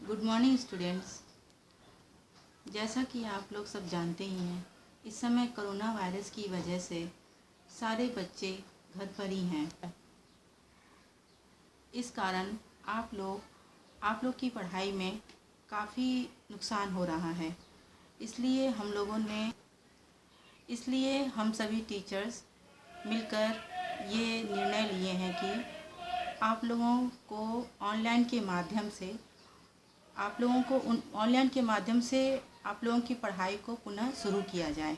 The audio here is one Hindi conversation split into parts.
Good morning students. जैसा कि आप लोग सब जानते ही हैं, इस समय कोरोना वायरस की वजह से सारे बच्चे घर पर ही हैं। इस कारण आप लोग की पढ़ाई में काफ़ी नुकसान हो रहा है। इसलिए हम सभी टीचर्स मिलकर ये निर्णय लिए हैं कि आप लोगों को ऑनलाइन के माध्यम से आप लोगों की पढ़ाई को पुनः शुरू किया जाए।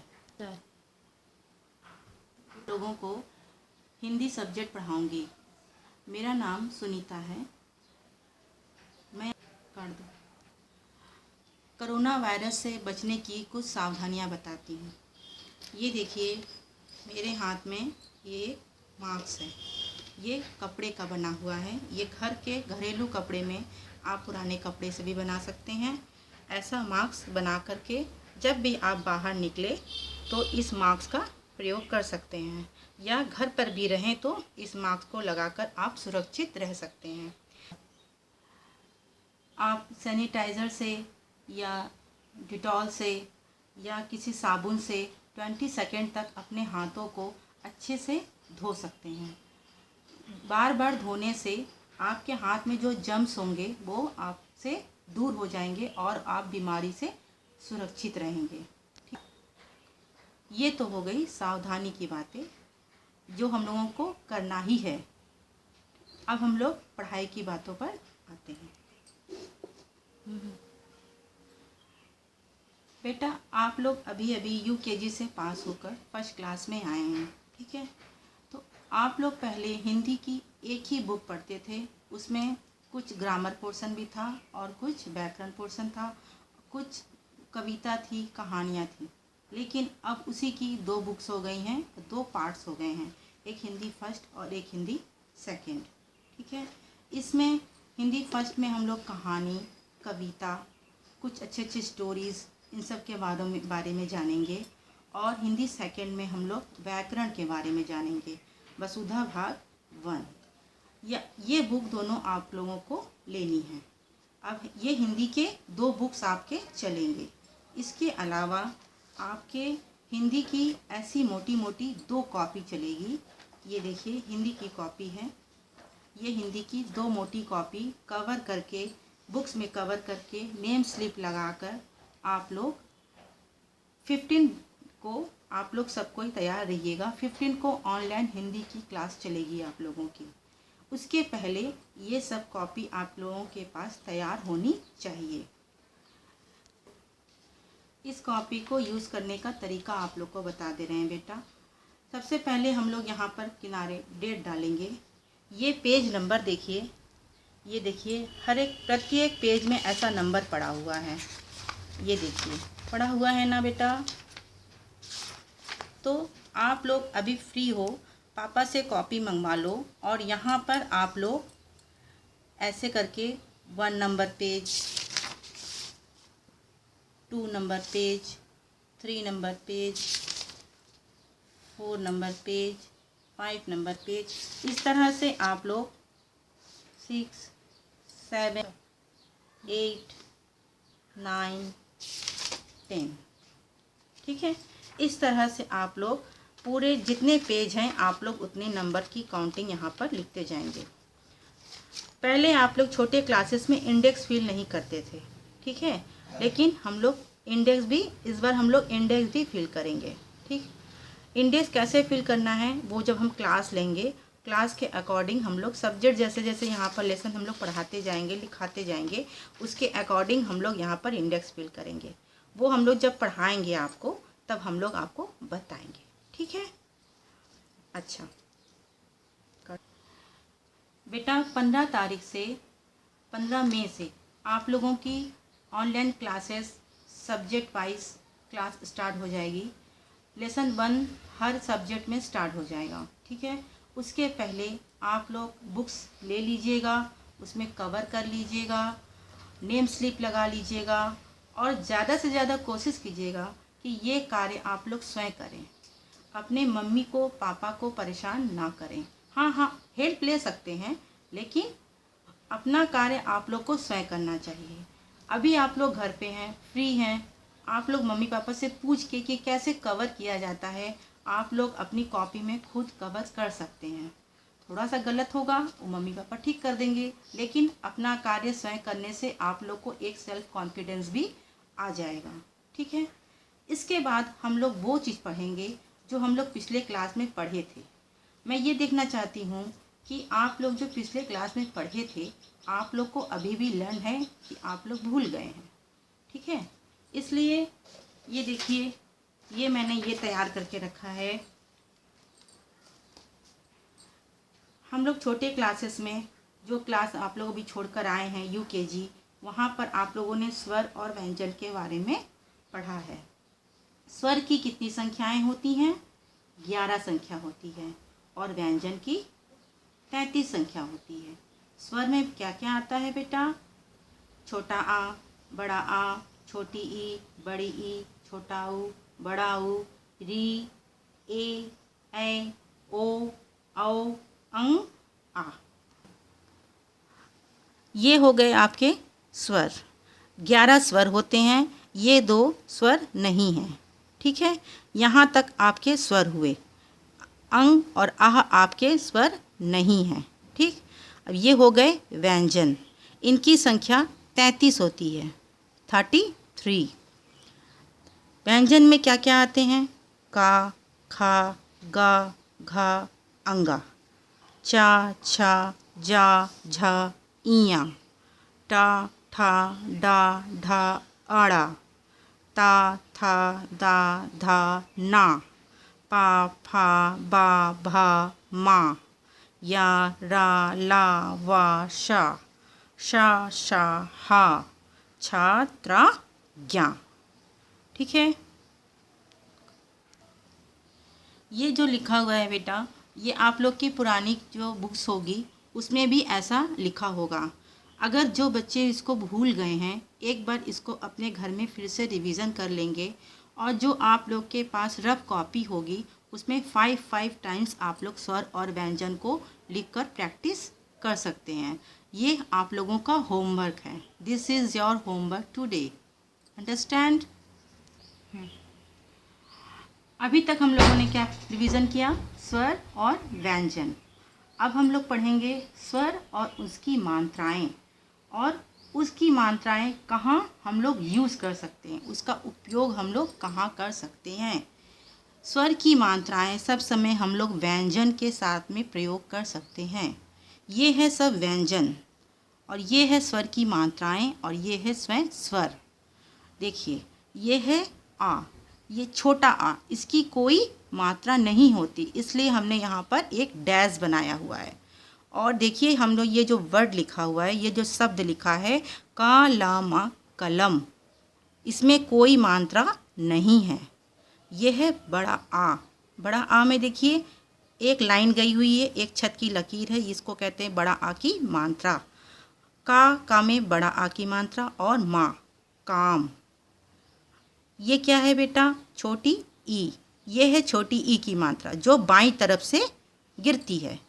लोगों को हिंदी सब्जेक्ट पढ़ाऊंगी। मेरा नाम सुनीता है। मैं कोरोना वायरस से बचने की कुछ सावधानियां बताती हूँ। ये देखिए, मेरे हाथ में ये मास्क है। ये कपड़े का बना हुआ है। ये घर के घरेलू कपड़े में, आप पुराने कपड़े से भी बना सकते हैं। ऐसा मास्क बना करके जब भी आप बाहर निकले तो इस मास्क का प्रयोग कर सकते हैं, या घर पर भी रहें तो इस मास्क को लगाकर आप सुरक्षित रह सकते हैं। आप सैनिटाइज़र से या डिटॉल से या किसी साबुन से 20 सेकेंड तक अपने हाथों को अच्छे से धो सकते हैं। बार बार धोने से आपके हाथ में जो जर्म्स होंगे वो आपसे दूर हो जाएंगे और आप बीमारी से सुरक्षित रहेंगे। ये तो हो गई सावधानी की बातें जो हम लोगों को करना ही है। अब हम लोग पढ़ाई की बातों पर आते हैं। बेटा, आप लोग अभी अभी यूकेजी से पास होकर फर्स्ट क्लास में आए हैं, ठीक है। तो आप लोग पहले हिंदी की एक ही बुक पढ़ते थे। उसमें कुछ ग्रामर पोर्शन भी था और कुछ व्याकरण पोर्शन था, कुछ कविता थी, कहानियाँ थी। लेकिन अब उसी की 2 बुक्स हो गई हैं, 2 पार्ट्स हो गए हैं, एक हिंदी फर्स्ट और एक हिंदी सेकंड, ठीक है। इसमें हिंदी फर्स्ट में हम लोग कहानी, कविता, कुछ अच्छे अच्छे स्टोरीज़, इन सब के बारे में जानेंगे। और हिंदी सेकंड में हम लोग व्याकरण के बारे में जानेंगे, वसुधा भाग 1। ये बुक दोनों आप लोगों को लेनी है। अब ये हिंदी के 2 बुक्स आपके चलेंगे। इसके अलावा आपके हिंदी की ऐसी मोटी मोटी 2 कॉपी चलेगी। ये देखिए, हिंदी की कॉपी है। ये हिंदी की 2 मोटी कॉपी कवर करके, बुक्स में कवर करके, नेम स्लिप लगाकर आप लोग 15 को आप लोग सब कोई तैयार रहिएगा। 15 को ऑनलाइन हिंदी की क्लास चलेगी आप लोगों की। उसके पहले ये सब कॉपी आप लोगों के पास तैयार होनी चाहिए। इस कॉपी को यूज़ करने का तरीका आप लोग को बता दे रहे हैं बेटा। सबसे पहले हम लोग यहाँ पर किनारे डेट डालेंगे। ये पेज नंबर देखिए, ये देखिए, प्रत्येक पेज में ऐसा नंबर पड़ा हुआ है। ये देखिए, पड़ा हुआ है ना बेटा। तो आप लोग अभी फ्री हो, पापा से कॉपी मंगवा लो और यहाँ पर आप लोग ऐसे करके 1 number page, 2 number page, 3 number page, 4 number page, 5 number page, इस तरह से आप लोग 6, 7, 8, 9, 10, ठीक है। इस तरह से आप लोग पूरे जितने पेज हैं आप लोग उतने नंबर की काउंटिंग यहाँ पर लिखते जाएंगे। पहले आप लोग छोटे क्लासेस में इंडेक्स फिल नहीं करते थे, ठीक है, लेकिन हम लोग इस बार हम लोग इंडेक्स भी फिल करेंगे, ठीक। इंडेक्स कैसे फिल करना है वो जब हम क्लास लेंगे, क्लास के अकॉर्डिंग हम लोग सब्जेक्ट जैसे जैसे यहाँ पर लेसन हम लोग पढ़ाते जाएंगे, लिखाते जाएंगे, उसके अकॉर्डिंग हम लोग यहाँ पर इंडेक्स फिल करेंगे। वो हम लोग जब पढ़ाएंगे आपको तब हम लोग आपको बताएंगे, ठीक है। अच्छा बेटा, 15 मई से आप लोगों की online classes subject wise class start हो जाएगी। लेसन 1 हर सब्जेक्ट में स्टार्ट हो जाएगा, ठीक है। उसके पहले आप लोग बुक्स ले लीजिएगा, उसमें कवर कर लीजिएगा, नेम स्लिप लगा लीजिएगा और ज़्यादा से ज़्यादा कोशिश कीजिएगा कि ये कार्य आप लोग स्वयं करें। अपने मम्मी को, पापा को परेशान ना करें। हाँ, हेल्प ले सकते हैं, लेकिन अपना कार्य आप लोग को स्वयं करना चाहिए। अभी आप लोग घर पे हैं, फ्री हैं, आप लोग मम्मी पापा से पूछ के कि कैसे कवर किया जाता है, आप लोग अपनी कॉपी में खुद कवर कर सकते हैं। थोड़ा सा गलत होगा वो मम्मी पापा ठीक कर देंगे, लेकिन अपना कार्य स्वयं करने से आप लोग को एक सेल्फ कॉन्फिडेंस भी आ जाएगा। ठीक है। इसके बाद हम लोग वो चीज़ पढ़ेंगे जो हम लोग पिछले क्लास में पढ़े थे। मैं ये देखना चाहती हूँ कि आप लोग जो पिछले क्लास में पढ़े थे, आप लोग को अभी भी लर्न है कि आप लोग भूल गए हैं। ठीक है। इसलिए ये देखिए, ये मैंने ये तैयार करके रखा है। हम लोग छोटे क्लासेस में, जो क्लास आप लोग अभी छोड़कर आए हैं यूकेजी, वहाँ पर आप लोगों ने स्वर और व्यंजन के बारे में पढ़ा है। स्वर की कितनी संख्याएं होती हैं? 11 संख्या होती है। और व्यंजन की 33 संख्या होती है। स्वर में क्या क्या आता है बेटा? छोटा आ, बड़ा आ, छोटी ई, बड़ी ई, छोटा ऊ, बड़ा ऊ, री, ए, ओ, औ, अंग, आ। ये हो गए आपके स्वर। 11 स्वर होते हैं, ये 2 स्वर नहीं हैं। ठीक है। यहाँ तक आपके स्वर हुए। अंग और आह आपके स्वर नहीं हैं। ठीक। अब ये हो गए व्यंजन। इनकी संख्या 33 होती है, 33। व्यंजन में क्या क्या आते हैं? का, खा, गा, घा, अंगा, चा, छा, जा, झा, इया, टा, ठा, डा, ढा, आड़ा, ता, था, दा, धा, ना, पा, फा, बा, भा, मा, या, रा, ला, वा, शा, शा, शा, हा, छा, त्रा, ज्ञा। ठीक है। ये जो लिखा हुआ है बेटा, ये आप लोग की पुरानी जो बुक्स होगी उसमें भी ऐसा लिखा होगा। अगर जो बच्चे इसको भूल गए हैं, एक बार इसको अपने घर में फिर से रिवीज़न कर लेंगे, और जो आप लोग के पास रफ कॉपी होगी उसमें 5 टाइम्स आप लोग स्वर और व्यंजन को लिखकर प्रैक्टिस कर सकते हैं। ये आप लोगों का होमवर्क है। This is your homework today. Understand? अभी तक हम लोगों ने क्या रिवीजन किया? स्वर और व्यंजन। अब हम लोग पढ़ेंगे स्वर और उसकी मात्राएं, और उसकी मात्राएं कहाँ हम लोग यूज़ कर सकते हैं, उसका उपयोग हम लोग कहाँ कर सकते हैं। स्वर की मात्राएं सब समय हम लोग व्यंजन के साथ में प्रयोग कर सकते हैं। ये है सब व्यंजन, और ये है स्वर की मात्राएं, और ये है स्वयं स्वर। देखिए, ये है आ, ये छोटा आ, इसकी कोई मात्रा नहीं होती, इसलिए हमने यहाँ पर एक डैश बनाया हुआ है। और देखिए, हम लोग ये जो वर्ड लिखा हुआ है, ये जो शब्द लिखा है कालामा, कलम, इसमें कोई मात्रा नहीं है। ये है बड़ा आ। बड़ा आ में देखिए एक लाइन गई हुई है, एक छत की लकीर है, इसको कहते हैं बड़ा आ की मात्रा। का में बड़ा आ की मात्रा, और माँ, काम। ये क्या है बेटा? छोटी ई। ये है छोटी ई की मात्रा जो बाईं तरफ से गिरती है।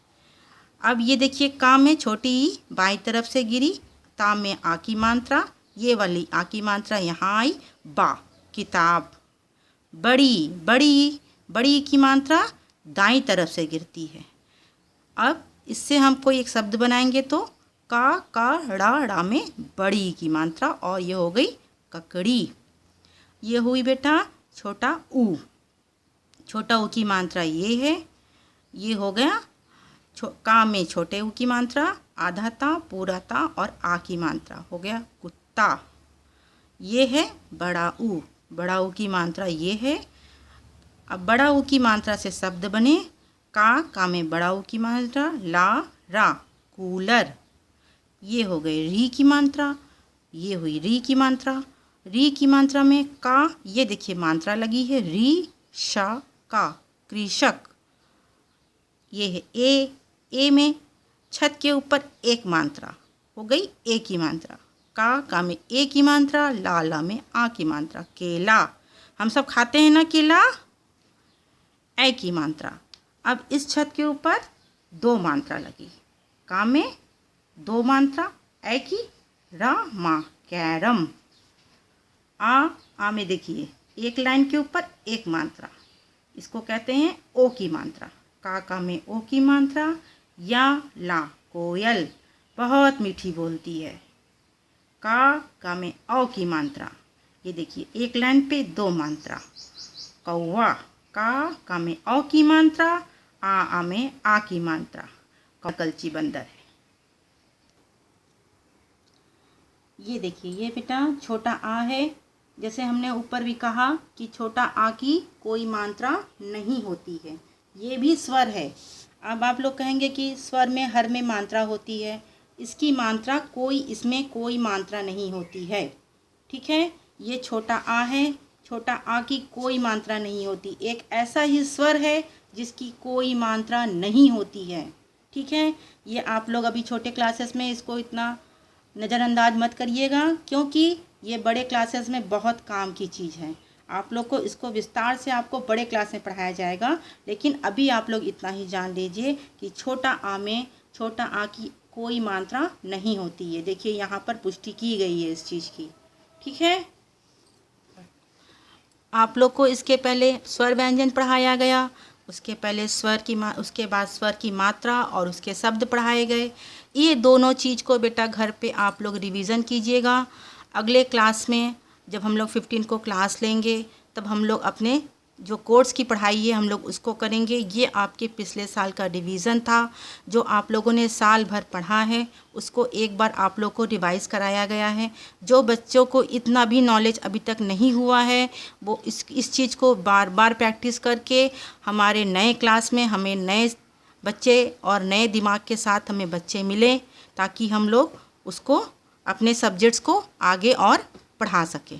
अब ये देखिए, का में छोटी ई बाईं तरफ से गिरी, ता में आ की मात्रा, ये वाली आ की मात्रा यहाँ आई, बा, किताब। बड़ी, बड़ी, बड़ी की मात्रा दाईं तरफ से गिरती है। अब इससे हम कोई एक शब्द बनाएंगे तो का, ड़ा में बड़ी की मात्रा, और ये हो गई ककड़ी। ये हुई बेटा छोटा ऊ। छोटा ऊ की मात्रा ये है, ये हो गया का में छोटे ऊ की मात्रा, आधा ता, पूरा ता, और आ की मात्रा हो गया कुत्ता। ये है बड़ा ऊ। बड़ा ऊ की मात्रा ये है। अब बड़ा ऊ की मात्रा से शब्द बने का में बड़ा ऊ की मात्रा, ला, रा, कूलर। ये हो गए री की मात्रा, ये हुई री की मात्रा। री की मात्रा में का, ये देखिए मात्रा लगी है, री, शा, का, कृषक। ये है ए में छत के ऊपर एक मात्रा हो गई, ए की मात्रा। का में ए की मात्रा, ला में आ की मात्रा, केला। हम सब खाते हैं ना केला, ए की मात्रा। अब इस छत के ऊपर 2 मात्रा लगी, का में 2 मात्रा, ए की, रा, मा, कैरम। आ में देखिए एक लाइन के ऊपर एक मात्रा, इसको कहते हैं ओ की मात्रा। का में ओ की मात्रा। या ला कोयल, बहुत मीठी बोलती है। का में औ की मात्रा, ये देखिए एक लाइन पे दो मात्रा। कौवा, का में औ की मात्रा, आ में आ की मात्रा। कलची बंदर है। ये देखिए ये बेटा छोटा आ है। जैसे हमने ऊपर भी कहा कि छोटा आ की कोई मात्रा नहीं होती है, ये भी स्वर है। अब आप लोग कहेंगे कि स्वर में हर में मात्रा होती है, इसकी मात्रा कोई, इसमें कोई मात्रा नहीं होती है। ठीक है, ये छोटा आ है, छोटा आ की कोई मात्रा नहीं होती। एक ऐसा ही स्वर है जिसकी कोई मात्रा नहीं होती है। ठीक है, ये आप लोग अभी छोटे क्लासेस में इसको इतना नज़रअंदाज मत करिएगा, क्योंकि ये बड़े क्लासेस में बहुत काम की चीज़ है। आप लोग को इसको विस्तार से आपको बड़े क्लास में पढ़ाया जाएगा, लेकिन अभी आप लोग इतना ही जान लीजिए कि छोटा आ में छोटा आ की कोई मात्रा नहीं होती है। देखिए यहाँ पर पुष्टि की गई है इस चीज़ की। ठीक है, आप लोग को इसके पहले स्वर व्यंजन पढ़ाया गया, उसके पहले उसके बाद स्वर की मात्रा और उसके शब्द पढ़ाए गए। ये दोनों चीज़ को बेटा घर पे आप लोग रिवीजन कीजिएगा। अगले क्लास में जब हम लोग 15 को क्लास लेंगे, तब हम लोग अपने जो कोर्स की पढ़ाई है हम लोग उसको करेंगे। ये आपके पिछले साल का रिवीजन था, जो आप लोगों ने साल भर पढ़ा है उसको एक बार आप लोग को रिवाइज़ कराया गया है। जो बच्चों को इतना भी नॉलेज अभी तक नहीं हुआ है, वो इस चीज़ को बार बार प्रैक्टिस करके हमारे नए क्लास में हमें नए बच्चे और नए दिमाग के साथ हमें बच्चे मिले, ताकि हम लोग उसको अपने सब्जेक्ट्स को आगे और पढ़ा सकें।